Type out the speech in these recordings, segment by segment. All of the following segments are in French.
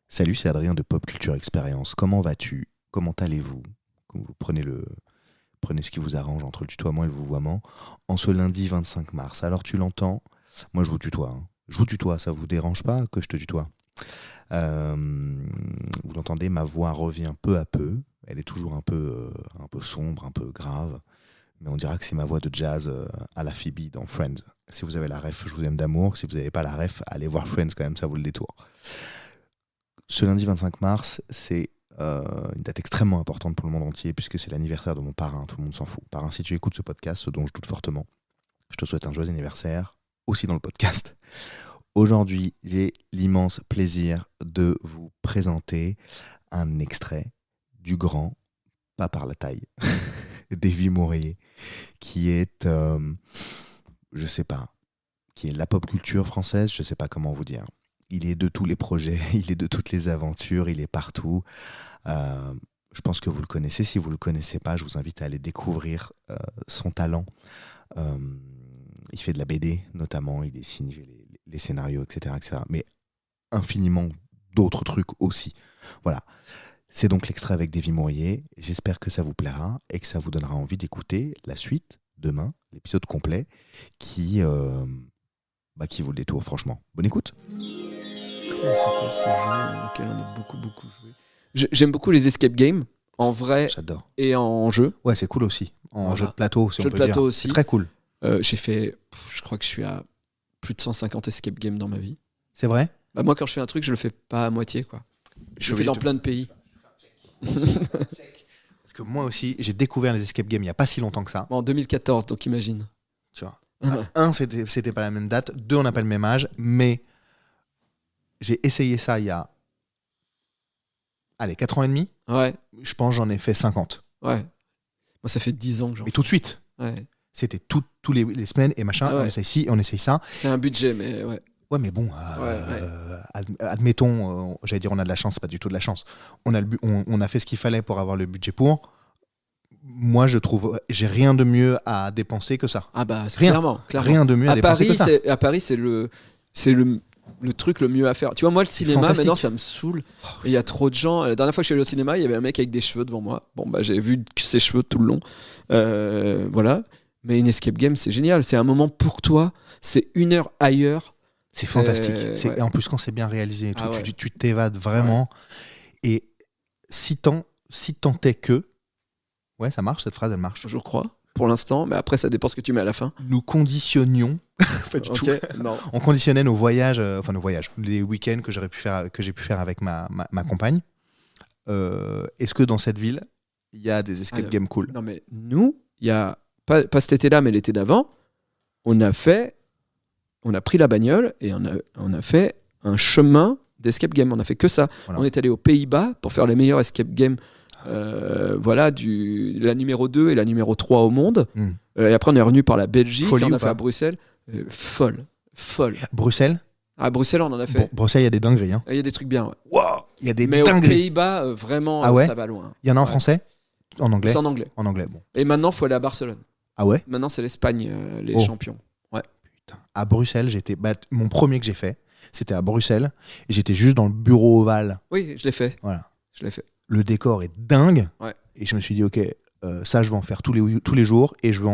Salut, c'est Adrien de Pop Culture Expérience. Comment vas-tu? Comment allez-vous? Vous prenez ce qui vous arrange entre le tutoiement et le vouvoiement en ce lundi 25 mars. Alors tu l'entends, moi je vous tutoie. Je vous tutoie, ça vous dérange pas que je te tutoie? Vous l'entendez, ma voix revient peu à peu. Elle est toujours un peu sombre, un peu grave. Mais on dira que c'est ma voix de jazz à la Phoebe dans Friends. Si vous avez la ref, je vous aime d'amour. Si vous n'avez pas la ref, allez voir Friends quand même, ça vaut le détour. Ce lundi 25 mars, c'est une date extrêmement importante pour le monde entier puisque c'est l'anniversaire de mon parrain, tout le monde s'en fout. Parrain, si tu écoutes ce podcast, ce dont je doute fortement, je te souhaite un joyeux anniversaire, aussi dans le podcast. Aujourd'hui, j'ai l'immense plaisir de vous présenter un extrait du grand, pas par la taille, Davy Mourier, qui est, je sais pas, qui est la pop culture française, je sais pas comment vous dire. Il est de tous les projets, il est de toutes les aventures, il est partout. Je pense que vous le connaissez. Si vous ne le connaissez pas, je vous invite à aller découvrir son talent. Il fait de la BD, notamment. Il dessine les scénarios, etc., etc. Mais infiniment d'autres trucs aussi. Voilà. C'est donc l'extrait avec Davy Mourier. J'espère que ça vous plaira et que ça vous donnera envie d'écouter la suite, demain, l'épisode complet, qui vaut le détour, franchement. Bonne écoute. C'est quoi ce jeu auquel on a beaucoup joué? J'aime beaucoup les escape games, en vrai. J'adore. Et en jeu. Ouais, c'est cool aussi. En jeu de plateau, si jeu on de peut plateau dire. aussi. C'est très cool. J'ai fait, je crois que je suis à plus de 150 escape games dans ma vie. C'est vrai? Bah, moi, quand je fais un truc, je le fais pas à moitié, quoi. Je le fais dans plein de pays. Parce que moi aussi, j'ai découvert les escape games il n'y a pas si longtemps que ça. En 2014, donc imagine. Tu vois. Un, c'était pas la même date. Deux, on n'a pas le même âge. Mais j'ai essayé ça il y a 4 ans et demi. Ouais. Je pense que j'en ai fait 50. Ouais. Moi, ça fait 10 ans que j'en fais. Mais tout de suite. Ouais. C'était tous les semaines et machin. Ouais. On essaye ci, on essaye ça. C'est un budget, mais ouais. Ouais, mais bon, admettons, j'allais dire on a de la chance, c'est pas du tout de la chance. On a fait ce qu'il fallait pour avoir le budget pour. Moi, je trouve, j'ai rien de mieux à dépenser que ça. Ah bah, c'est Rien. clairement. Rien de mieux à dépenser que ça. À Paris, c'est le truc le mieux à faire. Tu vois, moi, le cinéma, fantastique. maintenant, ça me saoule. Il y a trop de gens. La dernière fois que je suis allé au cinéma, il y avait un mec avec des cheveux devant moi. Bon, bah, j'ai vu ses cheveux tout le long. Voilà. Mais une escape game, c'est génial. C'est un moment pour toi. C'est une heure ailleurs. C'est fantastique. Ouais. Et en plus, quand c'est bien réalisé et tout, Ouais. tu t'évades vraiment. Ouais. Et si tant est que... Ouais, ça marche, cette phrase, elle marche. Je crois, pour l'instant. Mais après, ça dépend ce que tu mets à la fin. Nous conditionnions... pas du tout. Non. On conditionnait nos voyages, les week-ends que j'ai pu faire avec ma compagne. Est-ce que dans cette ville, il y a des escape games cool? Non, mais nous, il y a... Pas cet été-là, mais l'été d'avant, on a pris la bagnole et on a fait un chemin d'escape game. On n'a fait que ça. Voilà. On est allé aux Pays-Bas pour faire les meilleurs escape games. La numéro 2 et la numéro 3 au monde. Et après, on est revenu par la Belgique. On a fait à Bruxelles. Folle. Bruxelles? À Bruxelles, on en a fait. Bruxelles, il y a des dingueries. Hein. Il y a des trucs bien. Ouais. Wow, il y a des mais dingueries. Mais aux Pays-Bas, vraiment, ça va loin. Il y en a en français? En anglais? C'est en anglais. En anglais, bon. Et maintenant, il faut aller à Barcelone. Ah ouais? Maintenant, c'est l'Espagne, les champions. Ouais. Putain. À Bruxelles, mon premier que j'ai fait, c'était à Bruxelles. Et j'étais juste dans le bureau ovale. Oui, je l'ai fait. Voilà. Je l'ai fait. Le décor est dingue. Ouais. Et je me suis dit, ok, ça, je vais en faire tous les jours. Et je vais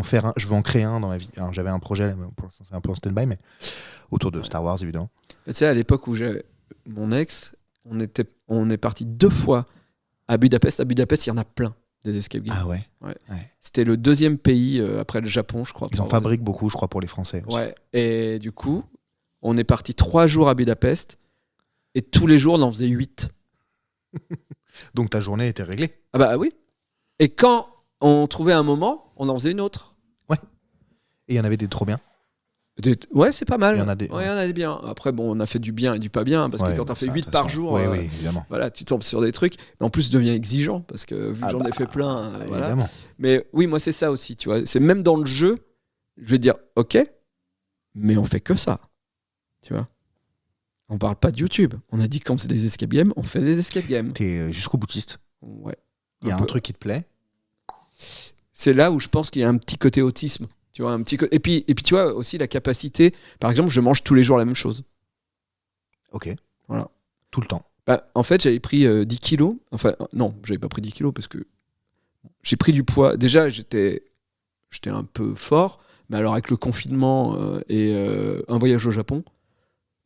en créer un dans ma vie. Alors, j'avais un projet, pour l'instant, c'est un peu en stand-by, mais autour de Star Wars, évidemment. Tu sais, à l'époque où j'ai mon ex, on est parti 2 fois à Budapest. À Budapest, il y en a plein. Des escape games. Ah ouais. C'était le 2e pays après le Japon, je crois. Ils en fabriquent beaucoup, je crois, pour les Français aussi. Ouais. Et du coup, on est parti 3 jours à Budapest et tous les jours, on en faisait 8. Donc ta journée était réglée. Ah bah oui. Et quand on trouvait un moment, on en faisait une autre. Ouais. Et il y en avait des trop bien. Ouais, c'est pas mal. Il y en a des, il y en a des bien. Après, bon, on a fait du bien et du pas bien, parce que quand t'en fais 8 par jour, oui, évidemment. Voilà, tu tombes sur des trucs. Mais en plus, tu deviens exigeant, parce que vu que j'en ai fait plein. Voilà. Évidemment. Mais oui, moi, c'est ça aussi, tu vois. C'est même dans le jeu, je vais dire, ok, mais on fait que ça. Tu vois. On parle pas de YouTube. On a dit que quand c'est des escape games, on fait des escape games. T'es jusqu'au boutiste. Ouais. Il y a un truc qui te plaît. C'est là où je pense qu'il y a un petit côté autisme. Tu vois, et puis tu vois aussi la capacité. Par exemple, je mange tous les jours la même chose. Ok. Voilà. Tout le temps. En fait, j'avais pris 10 kilos. Enfin, non, j'avais pas pris 10 kilos parce que j'ai pris du poids. Déjà, j'étais un peu fort, mais alors avec le confinement et un voyage au Japon,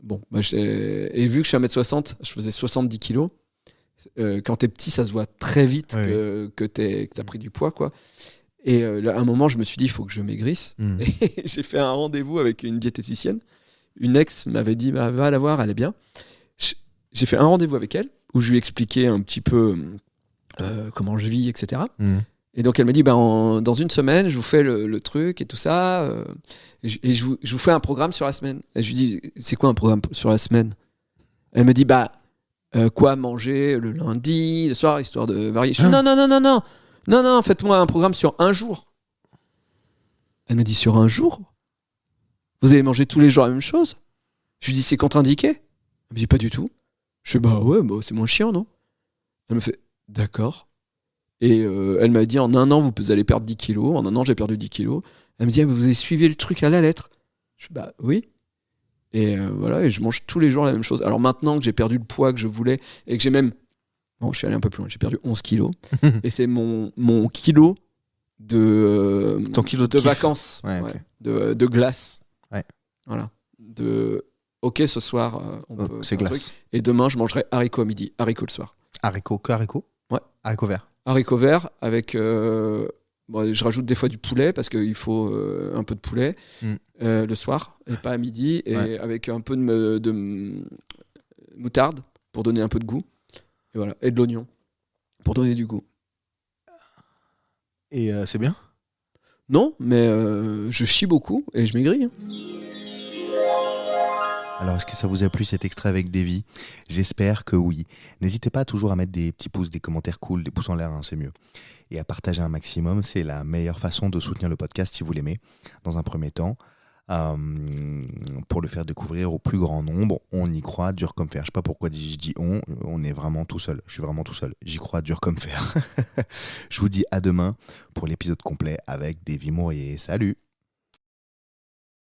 et vu que je suis 1m60, je faisais 70 kilos. Quand t'es petit, ça se voit très vite que t'as pris du poids, quoi. Et là, à un moment, je me suis dit, il faut que je maigrisse. Et j'ai fait un rendez-vous avec une diététicienne. Une ex m'avait dit, va la voir, elle est bien. J'ai fait un rendez-vous avec elle où je lui expliquais un petit peu comment je vis, etc. Et donc elle m'a dit, dans une semaine, je vous fais le truc et tout ça. Et je vous fais un programme sur la semaine. Et je lui dis, c'est quoi un programme sur la semaine? Elle me dit, quoi manger le lundi, le soir, histoire de varier. Je dis, non, faites-moi un programme sur un jour. Elle me dit, sur un jour? Vous allez manger tous les jours la même chose? Je lui dis, c'est contre-indiqué? Elle me dit, pas du tout. Je dis, ouais, c'est moins chiant, non? Elle me fait, d'accord. Et elle m'a dit, en un an, vous allez perdre 10 kilos. En un an, j'ai perdu 10 kilos. Elle me dit, vous avez suivi le truc à la lettre? Je dis, oui. Et voilà, et je mange tous les jours la même chose. Alors maintenant que j'ai perdu le poids que je voulais, et que j'ai même... Bon, je suis allé un peu plus loin, j'ai perdu 11 kilos. Et c'est mon kilo de... Ton kilo de vacances. Okay. De glace. Ouais. Voilà. Ok, ce soir, c'est glace. Et demain, je mangerai haricots à midi. Haricots le soir. Haricots? Ouais. Haricots verts. Haricots verts avec... je rajoute des fois du poulet parce qu'il faut un peu de poulet le soir et pas à midi, et avec un peu de moutarde pour donner un peu de goût, et voilà, et de l'oignon pour donner du goût. Et c'est bien? Non, mais je chie beaucoup et je maigris. Alors, est-ce que ça vous a plu cet extrait avec Davy? J'espère que oui. N'hésitez pas toujours à mettre des petits pouces, des commentaires cool, des pouces en l'air, c'est mieux. Et à partager un maximum, c'est la meilleure façon de soutenir le podcast si vous l'aimez. Dans un premier temps, pour le faire découvrir au plus grand nombre, on y croit dur comme fer. Je sais pas pourquoi je dis on est vraiment tout seul. Je suis vraiment tout seul. J'y crois dur comme fer. Je vous dis à demain pour l'épisode complet avec Davy Mourier. Salut!